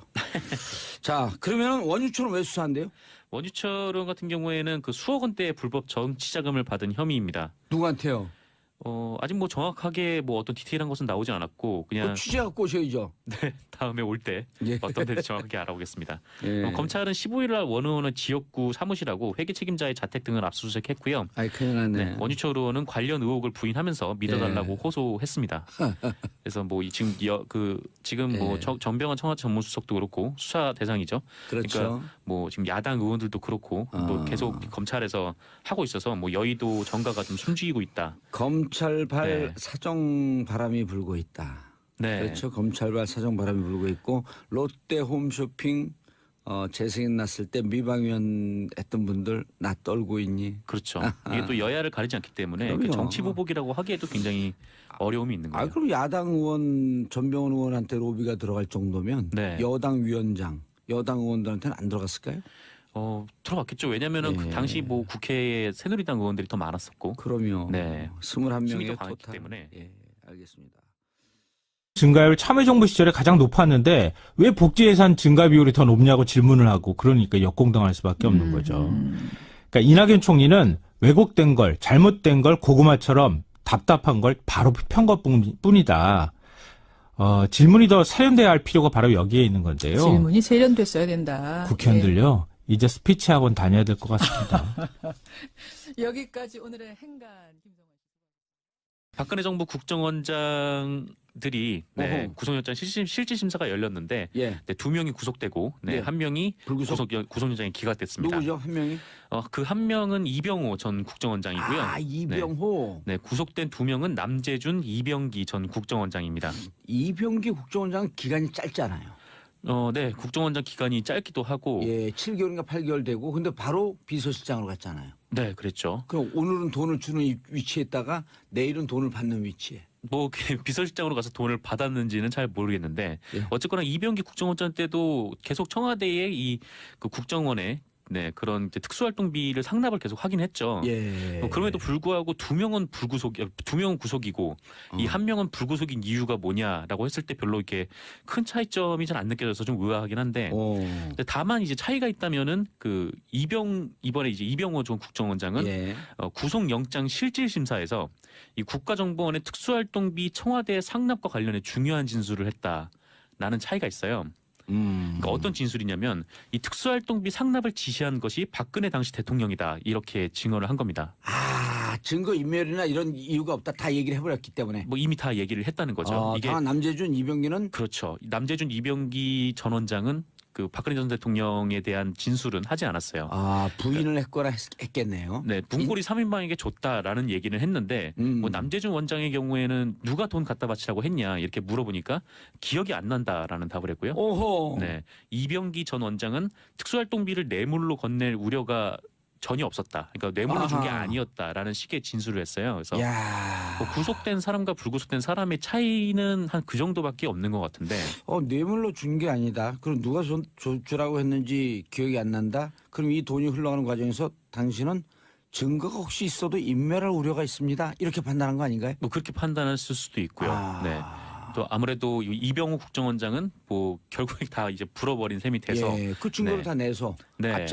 자, 그러면 원유초는 왜 수사한대요? 원유철 의원 같은 경우에는 그 수억 원대의 불법 정치자금을 받은 혐의입니다. 누구한테요? 아직 뭐 정확하게 뭐 어떤 디테일한 것은 나오지 않았고 그냥 그 취재갖고 오셔야죠. 네, 다음에 올 때 예. 어떤 데인지 정확하게 알아보겠습니다. 예. 검찰은 15일 날 원 의원의 지역구 사무실하고 회계 책임자의 자택 등을 압수수색했고요. 아이 큰일 났네. 네, 원유철 의원은 관련 의혹을 부인하면서 믿어달라고 예. 호소했습니다. 그래서 뭐 지금 뭐 예. 정병환 청와대 전문수석도 그렇고 수사 대상이죠. 그렇죠. 그러니까 뭐 지금 야당 의원들도 그렇고 또 계속 검찰에서 하고 있어서 뭐 여의도 정가가 좀 숨죽이고 있다. 검찰발 네. 사정 바람이 불고 있다. 네. 그렇죠. 검찰발 사정 바람이 불고 있고 롯데 홈쇼핑 재승인 났을 때 미방위원 했던 분들 나 떨고 있니? 그렇죠. 이게 또 여야를 가리지 않기 때문에 그 그럼요. 정치 보복이라고 하기에도 굉장히 어려움이 있는 거예요. 그럼 야당 의원 전병훈 의원한테 로비가 들어갈 정도면 네. 여당 위원장, 여당 의원들한테는 안 들어갔을까요? 들어갔겠죠. 왜냐하면은 그 예. 당시 뭐 국회에 새누리당 의원들이 더 많았었고, 그럼요. 네. 21명의 힘이 더 강했기 토탈. 때문에. 예, 알겠습니다. 증가율 참여정부 시절에 가장 높았는데 왜 복지 예산 증가 비율이 더 높냐고 질문을 하고 그러니까 역공당할 수밖에 없는 거죠. 그러니까 이낙연 총리는 왜곡된 걸, 잘못된 걸 고구마처럼 답답한 걸 바로 편 것뿐이다. 질문이 더 세련돼야 할 필요가 바로 여기에 있는 건데요. 질문이 세련됐어야 된다. 국회의원들요. 이제 스피치 학원 다녀야 될 것 같습니다. 예. 여기까지 오늘의 행간 김성환 씨. 박근혜 정부 국정원장들이 구속영장 실질 심사가 열렸는데 예. 네, 2명이 구속되고 예. 한 명이 불구속 구속영장이 기각됐습니다. 누구죠? 한 명이? 그 한 명은 이병호 전 국정원장이고요. 이병호. 네, 구속된 2명은 남재준, 이병기 전 국정원장입니다. 이병기 국정원장은 기간이 짧잖아요. 네, 국정원장 기간이 짧기도 하고, 예, 7개월인가 8개월 되고, 근데 바로 비서실장으로 갔잖아요. 네, 그랬죠. 그럼 오늘은 돈을 주는 위치에 있다가 내일은 돈을 받는 위치에. 뭐 비서실장으로 가서 돈을 받았는지는 잘 모르겠는데, 예. 어쨌거나 이병기 국정원장 때도 계속 청와대에 그 국정원에 그런 이제 특수활동비를 상납을 계속 하긴 했죠. 예. 그럼에도 불구하고 2명은 구속이고 이 한 명은 불구속인 이유가 뭐냐라고 했을 때 별로 이렇게 큰 차이점이 잘 안 느껴져서 좀 의아하긴 한데, 근데 다만 이제 차이가 있다면은 이번에 이제 이병호 전 국정원장은 예. 구속영장 실질심사에서 이 국가정보원의 특수활동비 청와대 상납과 관련해 중요한 진술을 했다라는 차이가 있어요. 그러니까 어떤 진술이냐면 이 특수활동비 상납을 지시한 것이 박근혜 당시 대통령이다 이렇게 증언을 한 겁니다. 증거 인멸이나 이런 이유가 없다 다 얘기를 해버렸기 때문에. 뭐 이미 다 얘기를 했다는 거죠. 이게 다만 남재준, 이병기는 그렇죠. 남재준, 이병기 전 원장은 그 박근혜 전 대통령에 대한 진술은 하지 않았어요. 부인을 했거나 했겠네요. 네, 문고리 3인방에게 줬다라는 얘기는 했는데 뭐 남재준 원장의 경우에는 누가 돈 갖다 바치라고 했냐 이렇게 물어보니까 기억이 안 난다라는 답을 했고요. 오호. 네, 이병기 전 원장은 특수활동비를 뇌물로 건넬 우려가 전혀 없었다. 그러니까 뇌물로 준 게 아니었다라는 식의 진술을 했어요. 그래서 뭐 구속된 사람과 불구속된 사람의 차이는 한 그 정도밖에 없는 것 같은데. 뇌물로 준 게 아니다. 그럼 누가 주라고 했는지 기억이 안 난다. 그럼 이 돈이 흘러가는 과정에서 당신은 증거가 혹시 있어도 인멸할 우려가 있습니다. 이렇게 판단한 거 아닌가요? 뭐 그렇게 판단할 수도 있고요. 네. 또 아무래도 이병호 국정원장은 뭐 결국에 다 이제 불어버린 셈이 돼서 그 증거를 다 내서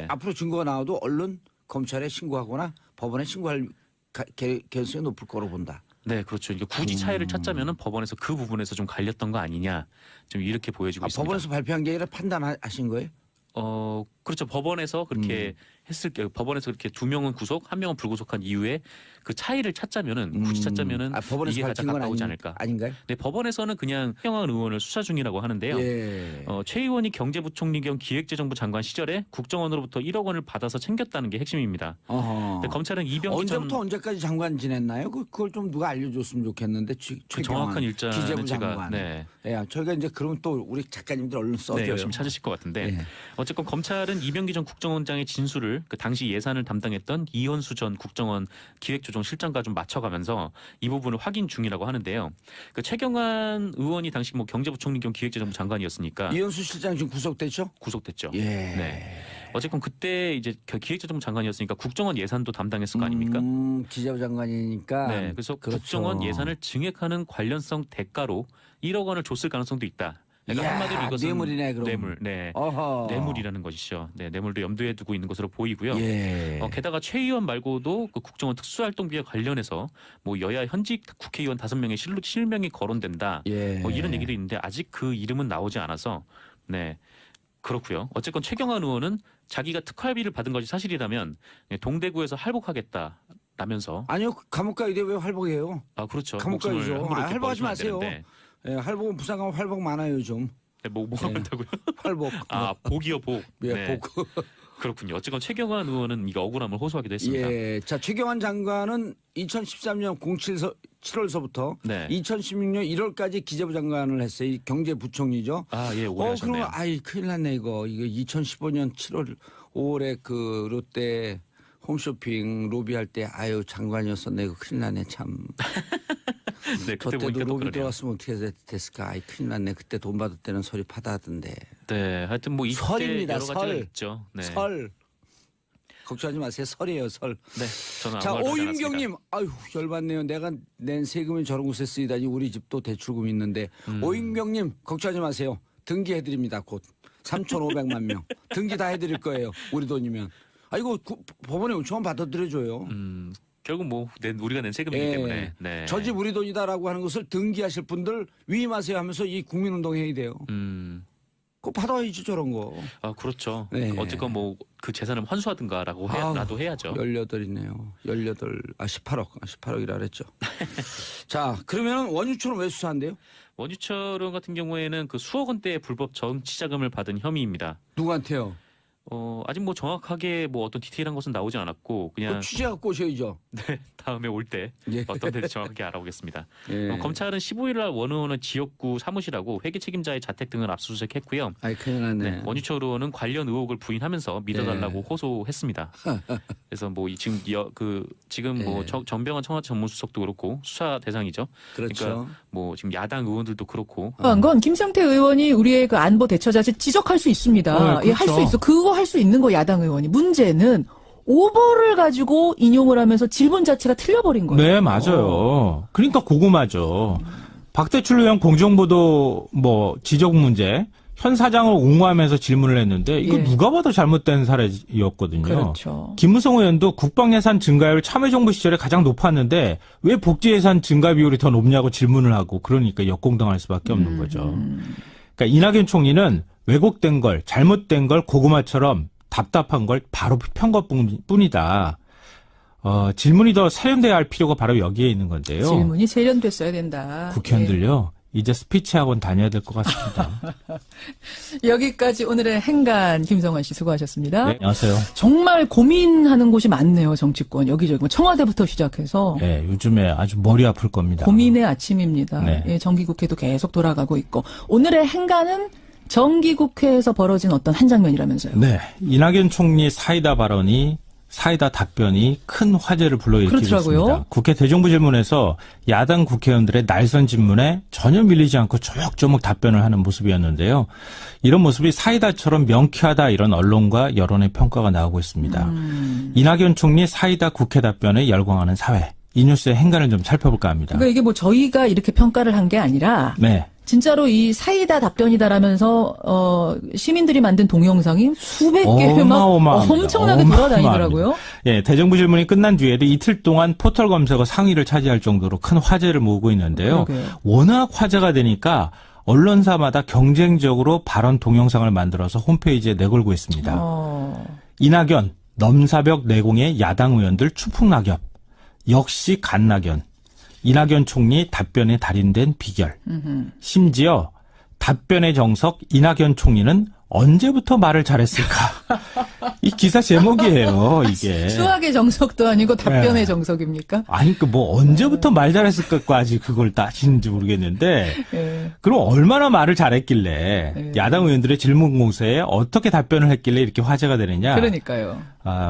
앞으로 증거가 나와도 얼른 검찰에 신고하거나 법원에 신고할 개연성이 높을 거로 본다. 네, 그렇죠. 이게 굳이 차이를 찾자면은 법원에서 그 부분에서 좀 갈렸던 거 아니냐, 좀 이렇게 보여지고 있습니다. 법원에서 발표한 게 아니라 판단하신 거예요? 그렇죠. 법원에서 그렇게 법원에서 이렇게 2명은 구속, 1명은 불구속한 이후에 그 차이를 찾자면은 굳이 찾자면은 법원에서 이게 가장 가까우지 않을까. 아닌가요? 네, 법원에서는 그냥 최경환 의원을 수사 중이라고 하는데요. 최 의원이 경제부총리 겸 기획재정부 장관 시절에 국정원으로부터 1억 원을 받아서 챙겼다는 게 핵심입니다. 근데 검찰은 이병기 전 언제부터 언제까지 장관 지냈나요? 그걸 좀 누가 알려줬으면 좋겠는데. 그 정확한 일자는 기재부 제가 장관. 저희가 이제 그러면 또 우리 작가님들 얼른 써줘요. 네, 열심히 찾으실 것 같은데 어쨌건 검찰은 이병기 전 국정원장의 진술을 그 당시 예산을 담당했던 이현수 전 국정원 기획조정실장과 좀 맞춰가면서 이 부분을 확인 중이라고 하는데요. 그 최경환 의원이 당시 뭐 경제부총리 겸 기획재정부 장관이었으니까 이현수 실장 지금 구속됐죠? 구속됐죠. 예. 네. 어쨌건 그때 이제 기획재정부 장관이었으니까 국정원 예산도 담당했을 거 아닙니까? 기재부 장관이니까. 네. 그래서 그렇죠. 국정원 예산을 증액하는 관련성 대가로 1억 원을 줬을 가능성도 있다. 그러니까 한마디로 이것은 뇌물이네, 그럼. 뇌물, 뇌물이라는 것이죠. 네, 뇌물도 염두에 두고 있는 것으로 보이고요. 게다가 최 의원 말고도 그 국정원 특수활동비와 관련해서 뭐 여야 현직 국회의원 5명의 실명이 거론된다. 뭐 이런 얘기도 있는데 아직 그 이름은 나오지 않아서 그렇고요. 어쨌건 최경환 의원은 자기가 특활비를 받은 것이 사실이라면 동대구에서 할복하겠다라면서. 아니요, 감옥 가야 돼. 왜 활복해요? 그렇죠. 감옥 가야죠. 할복하지 마세요. 할복은 부산가면 활복 많아요 좀. 뭐가 많다고요? 활복. 복이요, 복. 복. 그렇군요. 어쨌건 최경환 의원은 이거 억울함을 호소하기도 했습니다. 예. 자, 최경환 장관은 2013년 7월서부터 네. 2016년 1월까지 기재부 장관을 했어요. 이 경제부총리죠. 아, 예, 오래 하셨네요. 그러면 아이 큰일 났네 이거. 이거 2015년 7월 5월에 그 롯데 홈쇼핑 로비할 때 아유 장관이었었네. 이거 큰일 났네 참. 네, 저 그때 때도 보니까 또 로비 그러네요. 들어갔으면 어떻게 됐을까. 아이 큰일 났네. 그때 돈 받을 때는 소리 파다하던데. 네, 하여튼 뭐 이때 설입니다, 여러 가지가 설. 있죠. 네. 설. 걱정하지 마세요. 설이에요 설. 네, 저는 자, 아무 말도 하지 않았습니다. 오윤경님, 아유 열받네요. 내가 낸 세금이 저런 곳에 쓰이다니 우리 집도 대출금 있는데. 오윤경님 걱정하지 마세요. 등기해드립니다. 곧 3,500만 명 등기 다 해드릴 거예요. 우리 돈이면. 아 이거 법원에 요청만 받아들여줘요. 결국 뭐 우리가 낸 세금이기 예. 때문에. 네. 저 집 우리 돈이다라고 하는 것을 등기하실 분들 위임하세요 하면서 이 국민운동 해야 돼요. 그거 받아야지 저런 거. 아, 그렇죠. 네. 어쨌건 뭐 그 재산을 환수하든가라고 나도 해야죠. 18이네요. 18억. 18억이라 그랬죠. 자, 그러면 원유초는 왜 수사한대요? 원유철 의원 같은 경우에는 그 수억 원대의 불법 정치자금을 받은 혐의입니다. 누구한테요? 아직 뭐 정확하게 뭐 어떤 디테일한 것은 나오지 않았고 그냥 취재갖고 오셔야죠. 네, 다음에 올 때 예. 어떤 데인지 정확하게 알아보겠습니다. 예. 검찰은 15일 날 원 의원은 지역구 사무실하고 회계 책임자의 자택 등을 압수수색했고요. 아이 큰일 났네. 네, 원유철 의원은 관련 의혹을 부인하면서 믿어달라고 예. 호소했습니다. 그래서 뭐 지금 뭐 예. 전병헌 청와대 전문수석도 그렇고 수사 대상이죠. 그렇죠. 그러니까 뭐 지금 야당 의원들도 그렇고 건 김성태 의원이 우리의 그 안보 대처 자세 지적할 수 있습니다. 그렇죠. 예, 할 수 있어. 그거 할 수 있는 거 야당 의원이. 문제는 오보를 가지고 인용을 하면서 질문 자체가 틀려버린 거예요. 네, 맞아요. 그러니까 고구마죠. 박대출 의원 공정보도 뭐 지적 문제, 현 사장을 옹호하면서 질문을 했는데 이거 예. 누가 봐도 잘못된 사례였거든요. 그렇죠. 김무성 의원도 국방예산 증가율 참여정부 시절에 가장 높았는데 왜 복지예산 증가 비율이 더 높냐고 질문을 하고 그러니까 역공당할 수밖에 없는 거죠. 그러니까 이낙연 총리는 왜곡된 걸, 잘못된 걸 고구마처럼 답답한 걸 바로 편 것뿐이다. 질문이 더 세련돼야 할 필요가 바로 여기에 있는 건데요. 질문이 세련됐어야 된다. 국회의원들요. 이제 스피치 학원 다녀야 될 것 같습니다. 예. 여기까지 오늘의 행간 김성환 씨 수고하셨습니다. 네, 안녕하세요. 정말 고민하는 곳이 많네요. 정치권 여기저기 뭐 청와대부터 시작해서 네, 요즘에 아주 머리 아플 겁니다. 고민의 아침입니다. 네. 예, 정기국회도 계속 돌아가고 있고 오늘의 행간은 정기국회에서 벌어진 어떤 한 장면이라면서요. 네, 이낙연 총리 사이다 발언이 사이다 답변이 큰 화제를 불러일으키고 그렇더라고요. 있습니다. 국회 대정부질문에서 야당 국회의원들의 날선 질문에 전혀 밀리지 않고 조목조목 답변을 하는 모습이었는데요. 이런 모습이 사이다처럼 명쾌하다 이런 언론과 여론의 평가가 나오고 있습니다. 이낙연 총리 사이다 국회 답변에 열광하는 사회. 이 뉴스의 행간을 좀 살펴볼까 합니다. 그러니까 이게 뭐 저희가 이렇게 평가를 한 게 아니라 네. 진짜로 이 사이다 답변이다라면서 시민들이 만든 동영상이 수백 개 막 어마어마합니다. 엄청나게 돌아다니더라고요. 예, 대정부 질문이 끝난 뒤에도 이틀 동안 포털 검색어 상위를 차지할 정도로 큰 화제를 모으고 있는데요. 그러게요. 워낙 화제가 되니까 언론사마다 경쟁적으로 발언 동영상을 만들어서 홈페이지에 내걸고 있습니다. 이낙연, 넘사벽 내공의 야당 의원들 추풍낙엽. 역시 갓낙연. 이낙연 총리 답변에 달인된 비결. 심지어 답변의 정석 이낙연 총리는 언제부터 말을 잘했을까? 이 기사 제목이에요, 이게. 수학의 정석도 아니고 답변의 네. 정석입니까? 아니, 뭐 언제부터 말 잘했을까까지 그걸 따지는지 모르겠는데, 예. 그럼 얼마나 말을 잘했길래 네. 야당 의원들의 질문 공세에 어떻게 답변을 했길래 이렇게 화제가 되느냐? 그러니까요.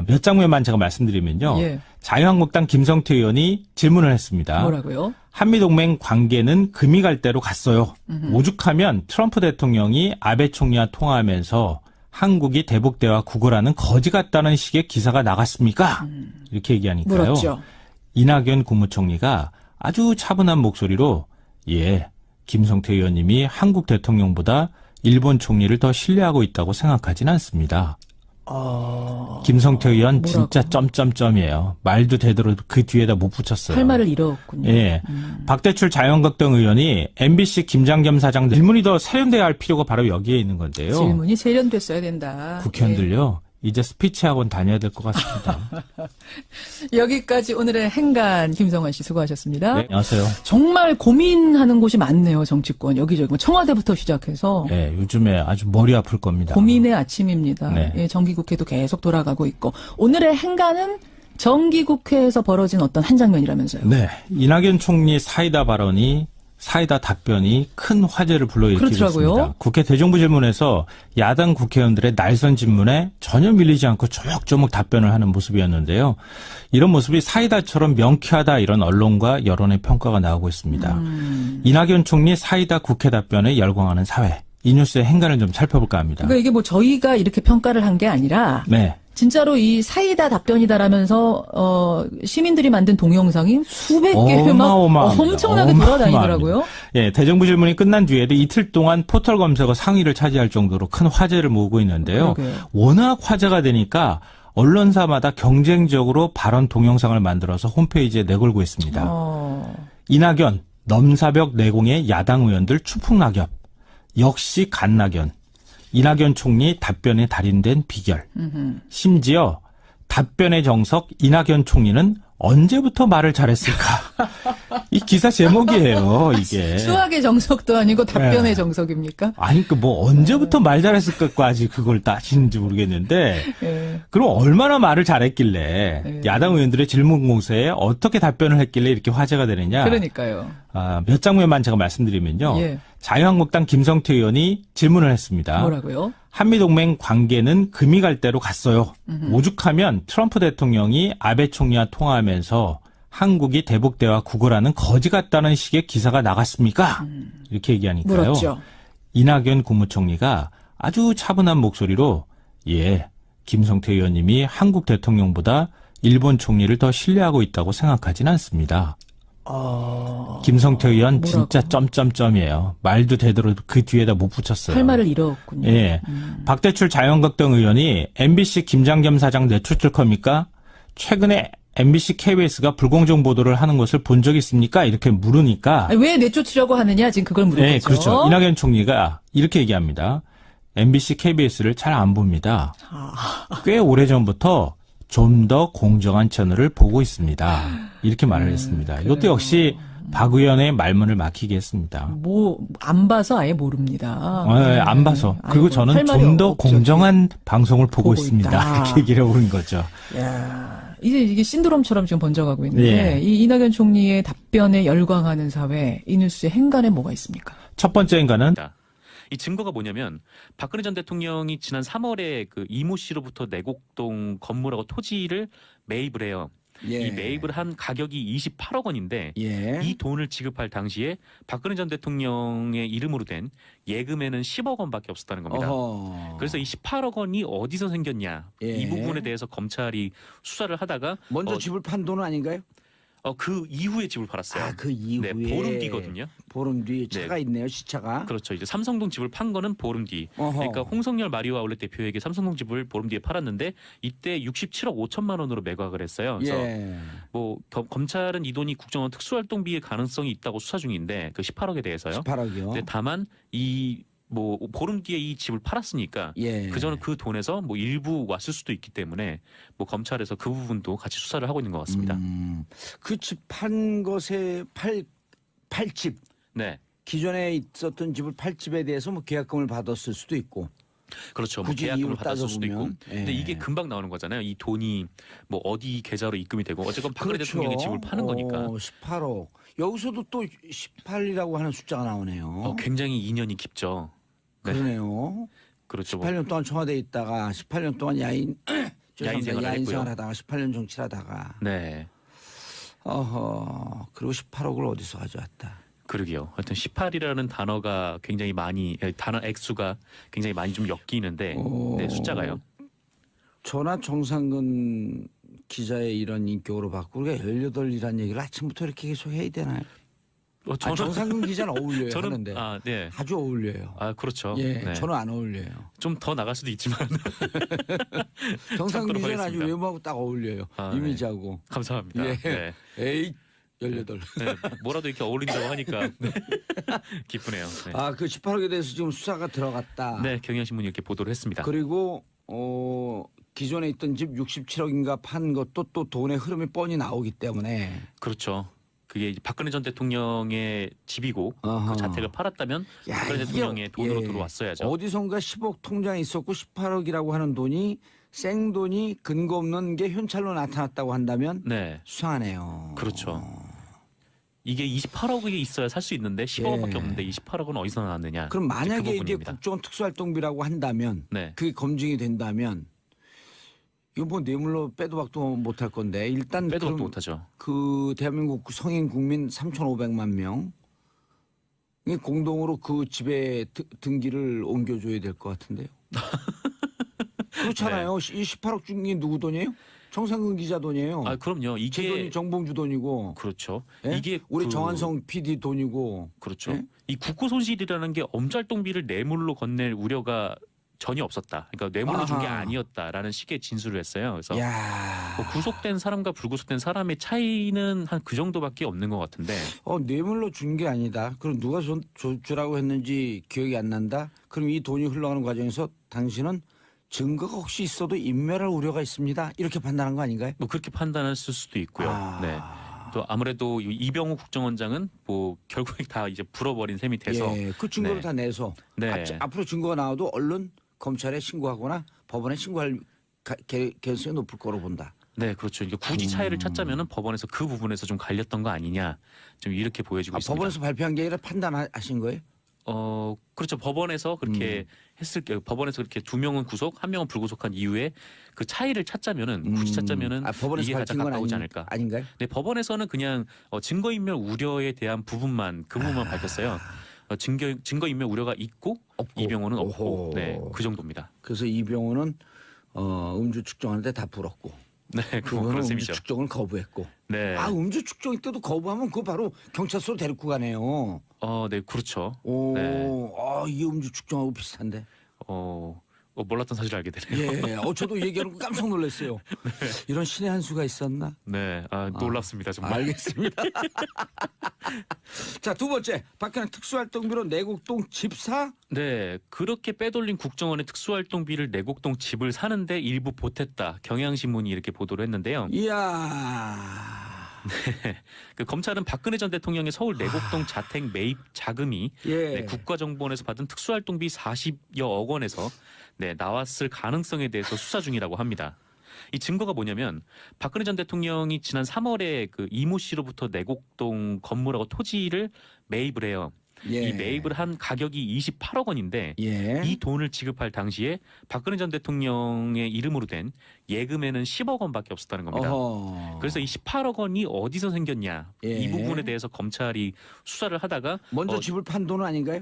몇 장면만 제가 말씀드리면요. 예. 자유한국당 김성태 의원이 질문을 했습니다. 뭐라고요? 한미동맹 관계는 금이 갈 대로 갔어요. 오죽하면 트럼프 대통령이 아베 총리와 통화하면서 한국이 대북대화 구걸하는 거지 같다는 식의 기사가 나갔습니까? 이렇게 얘기하니까요. 물었죠. 이낙연 국무총리가 아주 차분한 목소리로 예, 김성태 의원님이 한국 대통령보다 일본 총리를 더 신뢰하고 있다고 생각하진 않습니다. 김성태 의원 뭐라고? 진짜 점점점이에요. 말도 제대로 그 뒤에다 못 붙였어요. 할 말을 잃었군요. 예. 박대출 자유한국당 의원이 MBC 김장겸 사장 질문이 더 세련돼야 할 필요가 바로 여기에 있는 건데요. 질문이 세련됐어야 된다. 국회의원들요. 이제 스피치 학원 다녀야 될 것 같습니다. 여기까지 오늘의 행간 김성환 씨 수고하셨습니다. 네, 안녕하세요. 정말 고민하는 곳이 많네요. 정치권 여기저기 뭐 청와대부터 시작해서 네, 요즘에 아주 머리 아플 겁니다. 고민의 아침입니다. 네. 예, 정기국회도 계속 돌아가고 있고 오늘의 행간은 정기국회에서 벌어진 어떤 한 장면이라면서요. 네, 이낙연 총리 사이다 발언이 사이다 답변이 큰 화제를 불러일으키고 그렇더라고요. 있습니다. 국회 대정부질문에서 야당 국회의원들의 날선 질문에 전혀 밀리지 않고 조목조목 답변을 하는 모습이었는데요. 이런 모습이 사이다처럼 명쾌하다 이런 언론과 여론의 평가가 나오고 있습니다. 이낙연 총리 사이다 국회 답변에 열광하는 사회. 이 뉴스의 행간을 좀 살펴볼까 합니다. 그러니까 이게 뭐 저희가 이렇게 평가를 한 게 아니라 네. 진짜로 이 사이다 답변이다라면서 시민들이 만든 동영상이 수백 개 막 어마어마합니다. 엄청나게 돌아다니더라고요. 예, 대정부 질문이 끝난 뒤에도 이틀 동안 포털 검색어 상위를 차지할 정도로 큰 화제를 모으고 있는데요. 그러게요. 워낙 화제가 되니까 언론사마다 경쟁적으로 발언 동영상을 만들어서 홈페이지에 내걸고 있습니다. 이낙연, 넘사벽 내공의 야당 의원들 추풍낙엽. 역시 갓낙연. 이낙연 총리 답변에 달인된 비결. 심지어 답변의 정석 이낙연 총리는 언제부터 말을 잘했을까? 이 기사 제목이에요, 이게. 수학의 정석도 아니고 답변의 네. 정석입니까? 아니, 뭐 언제부터 말 잘했을까까지 그걸 따지는지 모르겠는데, 예. 그럼 얼마나 말을 잘했길래 네. 야당 의원들의 질문 공세에 어떻게 답변을 했길래 이렇게 화제가 되느냐? 그러니까요. 몇 장면만 제가 말씀드리면요. 예. 자유한국당 김성태 의원이 질문을 했습니다. 뭐라고요? 한미동맹 관계는 금이 갈 대로 갔어요. 오죽하면 트럼프 대통령이 아베 총리와 통화하면서 한국이 대북대화 구걸하는 거지 같다는 식의 기사가 나갔습니까? 이렇게 얘기하니까요. 물었죠. 이낙연 국무총리가 아주 차분한 목소리로 예, 김성태 의원님이 한국 대통령보다 일본 총리를 더 신뢰하고 있다고 생각하진 않습니다. 김성태 의원 뭐라고? 진짜 점점점이에요. 말도 제대로 그 뒤에다 못 붙였어요. 할 말을 잃었군요. 예. 박대출 자유한국당 의원이 MBC 김장겸 사장 내쫓을 겁니까? 최근에 MBC KBS가 불공정 보도를 하는 것을 본 적 있습니까? 이렇게 물으니까. 아니, 왜 내쫓으려고 하느냐 지금 그걸 물은 네, 거죠. 그렇죠. 이낙연 총리가 이렇게 얘기합니다. MBC KBS를 잘 안 봅니다. 꽤 오래전부터 좀 더 공정한 채널을 보고 있습니다. 이렇게 말을 했습니다. 이것도 역시 박 의원의 말문을 막히게 했습니다. 뭐 안 봐서 아예 모릅니다. 네, 안 봐서. 그리고 아이고, 저는 할 말이 좀 더 없죠. 공정한 방송을 보고 보고 있습니다. 있다. 이렇게 얘기를 해보는 거죠. 야, 이게 신드롬처럼 지금 번져가고 있는데 예. 이 이낙연 총리의 답변에 열광하는 사회 이 뉴스의 행간에 뭐가 있습니까? 첫 번째 인간은 이 증거가 뭐냐면 박근혜 전 대통령이 지난 3월에 그 이모 씨로부터 내곡동 건물하고 토지를 매입을 해요. 예. 이 매입을 한 가격이 28억 원인데 예. 이 돈을 지급할 당시에 박근혜 전 대통령의 이름으로 된 예금에는 10억 원밖에 없었다는 겁니다. 어허. 그래서 이 18억 원이 어디서 생겼냐 예. 이 부분에 대해서 검찰이 수사를 하다가 먼저 집을 판 돈은 아닌가요? 그 이후에 집을 팔았어요. 아, 그 이후에. 네, 보름 뒤거든요. 보름 뒤에 차가 있네요, 시차가. 그렇죠. 이제 삼성동 집을 판 거는 보름 뒤. 어허. 그러니까 홍성열 마리오 아울렛 대표에게 삼성동 집을 보름 뒤에 팔았는데 이때 67억 5천만 원으로 매각을 했어요. 그래서 예. 뭐 검찰은 이 돈이 국정원 특수활동비의 가능성이 있다고 수사 중인데 그 18억에 대해서요. 18억이요. 근데 다만 이 뭐 보름 뒤에 이 집을 팔았으니까 예. 그전에 그 돈에서 뭐 일부 왔을 수도 있기 때문에 뭐 검찰에서 그 부분도 같이 수사를 하고 있는 것 같습니다. 그 집 판 것에 팔집 네. 기존에 있었던 집을 팔 집에 대해서 뭐 계약금을 받았을 수도 있고. 그렇죠. 뭐 굳이 계약금을 이유를 받았을 수도 있고. 따져보면. 근데 예. 이게 금방 나오는 거잖아요. 이 돈이 뭐 어디 계좌로 입금이 되고 어쨌건 박근혜 대통령이 집을 파는 거니까 18억. 여기서도 또 18이라고 하는 숫자가 나오네요. 굉장히 인연이 깊죠. 네. 그러네요. 그렇죠. 뭐 18년 동안 청와대에 있다가 18년 동안 야인 생활을 야인 했고요. 생활하다가 18년 정치를 하다가 네. 그리고 18억을 어디서 가져왔다. 그러게요. 하여튼 18이라는 단어가 굉장히 많이 단어 액수가 굉장히 많이 좀 엮이는데 네, 숫자가요. 저나 정상근 기자의 이런 인격으로 봤고 우리가 18이라는 얘기를 아침부터 이렇게 계속 해야 되나요? 저는 정상근 기자는 어울려요 저는 하는데 네. 아주 어울려요. 그렇죠. 예, 네. 저는 안 어울려요. 좀 더 나갈 수도 있지만 정상근 참고로 기자는 아주 하겠습니다. 외모하고 딱 어울려요. 네. 이미지하고. 감사합니다. 예. 네. 에이 18. 네. 뭐라도 이렇게 어울린다고 하니까 네. 기쁘네요. 네. 그 18억에 대해서 지금 수사가 들어갔다. 네, 경향신문이 이렇게 보도를 했습니다. 그리고 기존에 있던 집 67억인가 판 것도 또 돈의 흐름이 뻔히 나오기 때문에. 그렇죠. 그게 이제 박근혜 전 대통령의 집이고 어허. 그 자택을 팔았다면 야, 박근혜 이게, 대통령의 돈으로 예. 들어왔어야죠. 어디선가 10억 통장에 있었고 18억이라고 하는 돈이 생돈이 근거 없는 게 현찰로 나타났다고 한다면 네, 수상하네요. 그렇죠. 이게 28억이 있어야 살 수 있는데 10억밖에 예. 없는데 28억은 어디서 나왔느냐? 그럼 이제 그 만약에 이게 부분입니다. 국정원 특수활동비라고 한다면 네. 그게 검증이 된다면 이거 뭐 뇌물로 빼도 박도 못할 건데 일단 빼도 그럼 박도 못하죠. 그 대한민국 성인 국민 3,500만 명 공동으로 그 집에 등기를 옮겨줘야 될 것 같은데요. 그렇잖아요. 이 18억 중이 누구 돈이에요? 정상근 기자 돈이에요. 아 그럼요. 제 이게 돈이 정봉주 돈이고. 그렇죠. 예? 이게 우리 그- 정한성 PD 돈이고. 그렇죠. 예? 이 국고 손실이라는 게 엄짤동비를 뇌물로 건넬 우려가 전혀 없었다. 그러니까 뇌물로 준 게 아하. 아니었다라는 식의 진술을 했어요. 그래서 야. 뭐 구속된 사람과 불구속된 사람의 차이는 한 그 정도밖에 없는 것 같은데. 뇌물로 준 게 아니다. 그럼 누가 주라고 했는지 기억이 안 난다. 그럼 이 돈이 흘러가는 과정에서 당신은 증거가 혹시 있어도 인멸할 우려가 있습니다. 이렇게 판단한 거 아닌가요? 뭐 그렇게 판단했을 수도 있고요. 아. 네. 또 아무래도 이병우 국정원장은 뭐 결국에 다 이제 불어버린 셈이 돼서 예, 그 증거를 네. 다 내서 네. 앞으로 증거가 나와도 얼른 검찰에 신고하거나 법원에 신고할 개연성이 높을 거로 본다. 네, 그렇죠. 이게 굳이 차이를 찾자면은 법원에서 그 부분에서 좀 갈렸던 거 아니냐, 좀 이렇게 보여지고 있습니다. 법원에서 발표한 게 아니라 판단하신 거예요? 그렇죠. 법원에서 그렇게 했을 게 법원에서 그렇게 2명은 구속, 1명은 불구속한 이후에 그 차이를 찾자면은 굳이 찾자면은 법원에서 이게 가장 밝힌 건 가까우지 않을까. 아닌가요? 네, 법원에서는 그냥 증거인멸 우려에 대한 부분만 그 부분만 밝혔어요. 증거인멸 우려가 있고 없고. 이병호는 없고, 오호. 네, 그 정도입니다. 그래서 이병호는 음주 측정하는데 다 불었고, 네, 그런 그거는 음주 셈이죠. 측정을 거부했고. 네, 음주 측정 때도 거부하면 그거 바로 경찰서로 데리고 가네요. 네, 그렇죠. 오, 네. 이 음주 측정하고 비슷한데. 몰랐던 사실을 알게 되네요. 예, 저도 얘기하는 거 깜짝 놀랐어요. 이런 신의 한 수가 있었나? 네, 놀랍습니다 정말. 알겠습니다. 자, 두 번째, 박근혜 특수활동비로 내곡동 집사? 네, 그렇게 빼돌린 국정원의 특수활동비를 내곡동 집을 사는데 일부 보탰다. 경향신문이 이렇게 보도를 했는데요. 이야. 그 검찰은 박근혜 전 대통령의 서울 내곡동 자택 매입 자금이 예. 네, 국가정보원에서 받은 특수활동비 40여억 원에서 나왔을 가능성에 대해서 수사 중이라고 합니다. 이 증거가 뭐냐면 박근혜 전 대통령이 지난 3월에 그 이모 씨로부터 내곡동 건물하고 토지를 매입을 해요. 예. 이 매입을 한 가격이 28억 원인데 예. 이 돈을 지급할 당시에 박근혜 전 대통령의 이름으로 된 예금에는 10억 원밖에 없었다는 겁니다. 어허. 그래서 이 18억 원이 어디서 생겼냐 예. 이 부분에 대해서 검찰이 수사를 하다가 먼저 집을 판 돈은 아닌가요?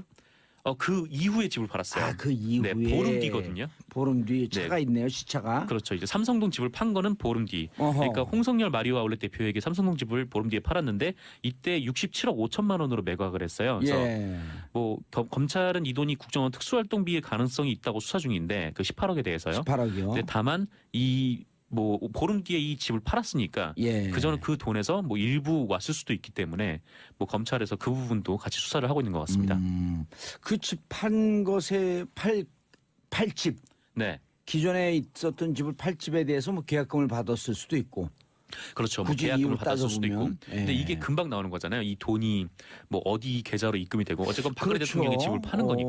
그 이후에 집을 팔았어요. 그 이후에. 네, 보름 뒤거든요. 보름 뒤에 차가 있네요, 시차가. 그렇죠. 이제 삼성동 집을 판 거는 보름 뒤. 어허. 그러니까 홍성열 마리오 아울렛 대표에게 삼성동 집을 보름 뒤에 팔았는데 이때 67억 5천만 원으로 매각을 했어요. 그래서 예. 뭐 검찰은 이 돈이 국정원 특수활동비의 가능성이 있다고 수사 중인데 그 18억에 대해서요. 18억이요. 근데 다만 이 뭐 보름 뒤에 이 집을 팔았으니까 예. 그전에 그 돈에서 뭐 일부 왔을 수도 있기 때문에 뭐 검찰에서 그 부분도 같이 수사를 하고 있는 것 같습니다. 그 집 판 것에 팔 집. 네. 기존에 있었던 집을 팔 집에 대해서 뭐 계약금을 받았을 수도 있고. 그렇죠. 뭐 굳이 계약금을 이유를 받았을 수도 있고. 따져보면. 근데 예. 이게 금방 나오는 거잖아요. 이 돈이 뭐 어디 계좌로 입금이 되고 어쨌건 박근혜 그렇죠. 대통령이 집을 파는 거니까.